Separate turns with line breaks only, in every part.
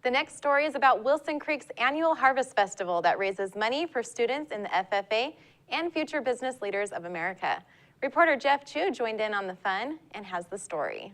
The next story is about Wilson Creek's annual Harvest Festival that raises money for students in the FFA and future business leaders of America. Reporter Jeff Chu joined in on the fun and has the story.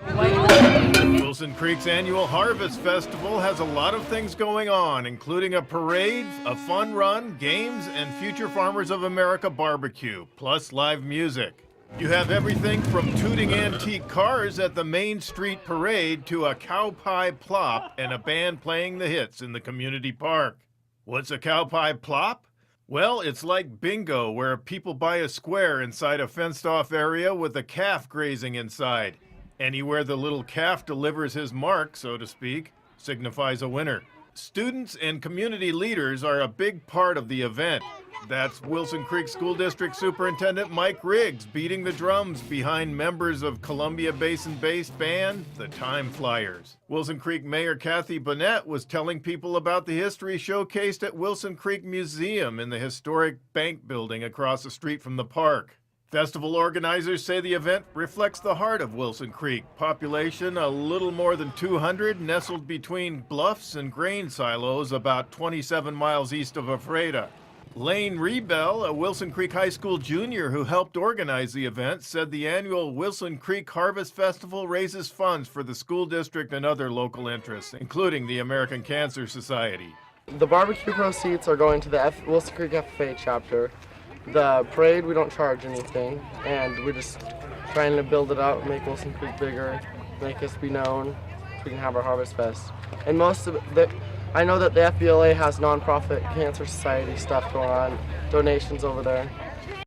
Wilson Creek's annual Harvest Festival has a lot of things going on, including a parade, a fun run, games, and Future Farmers of America barbecue, plus live music. You have everything from tooting antique cars at the Main Street Parade to a cow pie plop and a band playing the hits in the community park. What's a cow pie plop? Well, it's like bingo, where people buy a square inside a fenced-off area with a calf grazing inside. Anywhere the little calf delivers his mark, so to speak, signifies a winner. Students and community leaders are a big part of the event. That's Wilson Creek School District Superintendent Mike Riggs beating the drums behind members of Columbia Basin-based band, the Time Flyers. Wilson Creek Mayor Kathy Bonnett was telling people about the history showcased at Wilson Creek Museum in the historic bank building across the street from the park. Festival organizers say the event reflects the heart of Wilson Creek, population a little more than 200, nestled between bluffs and grain silos about 27 miles east of Ephrata. Lane Rebell, a Wilson Creek High School junior who helped organize the event, said the annual Wilson Creek Harvest Festival raises funds for the school district and other local interests, including the American Cancer Society.
The barbecue proceeds are going to the Wilson Creek FFA chapter. The parade, we don't charge anything, and we're just trying to build it out, make Wilson Creek bigger, make us be known, so we can have our Harvest Fest. And most of it, I know that the FBLA has nonprofit Cancer Society stuff going on, donations over there.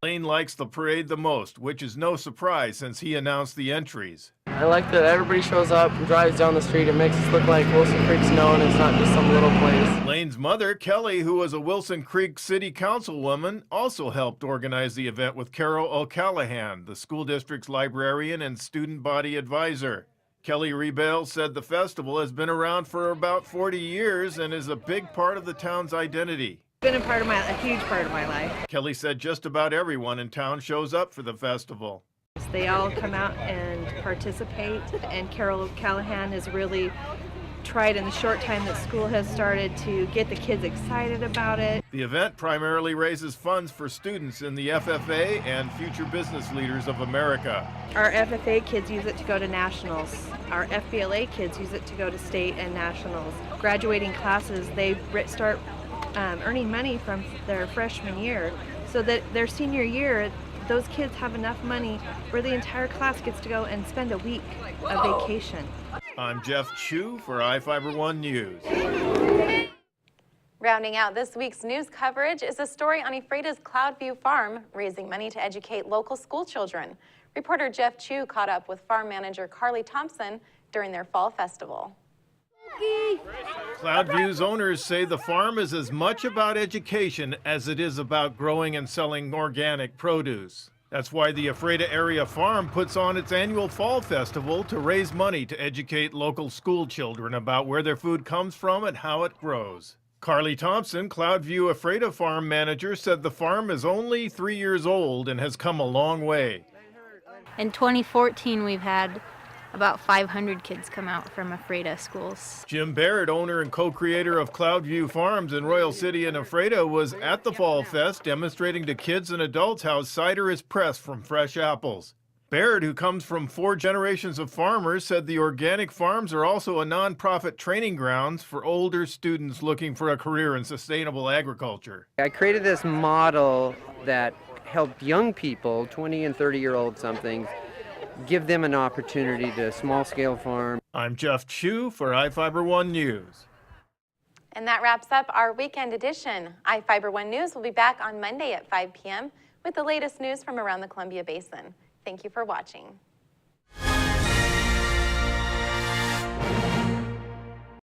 Lane likes the parade the most, which is no surprise since he announced the entries.
I like that everybody shows up and drives down the street. It makes us look like Wilson Creek's known. It's not just some little place.
Lane's mother, Kelly, who was a Wilson Creek City Councilwoman, also helped organize the event with Carol O'Callahan, the school district's librarian and student body advisor. Kelly Rebell said the festival has been around for about 40 years and is a big part of the town's identity.
It's been a huge part of my life.
Kelly said just about everyone in town shows up for the festival.
They all come out and participate, and Carol Callahan has really tried in the short time that school has started to get the kids excited about it.
The event primarily raises funds for students in the FFA and future business leaders of America.
Our FFA kids use it to go to nationals. Our FBLA kids use it to go to state and nationals. Graduating classes, they start earning money from their freshman year, so that their senior year, those kids have enough money where the entire class gets to go and spend a week of vacation.
I'm Jeff Chu for iFIBER 1 News.
Rounding out this week's news coverage is a story on Ephrata's Cloudview Farm, raising money to educate local school children. Reporter Jeff Chu caught up with farm manager Carly Thompson during their fall festival.
Cloudview's owners say the farm is as much about education as it is about growing and selling organic produce. That's why the Ephrata Area Farm puts on its annual Fall Festival to raise money to educate local school children about where their food comes from and how it grows. Carly Thompson, Cloudview Ephrata Farm manager, said the farm is only 3 years old and has come a long way.
In 2014, we've had about 500 kids come out from Ephrata schools.
Jim Baird, owner and co-creator of Cloudview Farms in Royal City and Ephrata, was at the Fall Fest demonstrating to kids and adults how cider is pressed from fresh apples. Baird, who comes from 4 generations of farmers, said the organic farms are also a nonprofit training grounds for older students looking for a career in sustainable agriculture.
I created this model that helped young people, 20 and 30-year-old somethings, give them an opportunity to small-scale farm.
I'm Jeff Chu for iFIBER 1 News.
And that wraps up our weekend edition. iFIBER 1 News will be back on Monday at 5 p.m. with the latest news from around the Columbia Basin. Thank you for watching.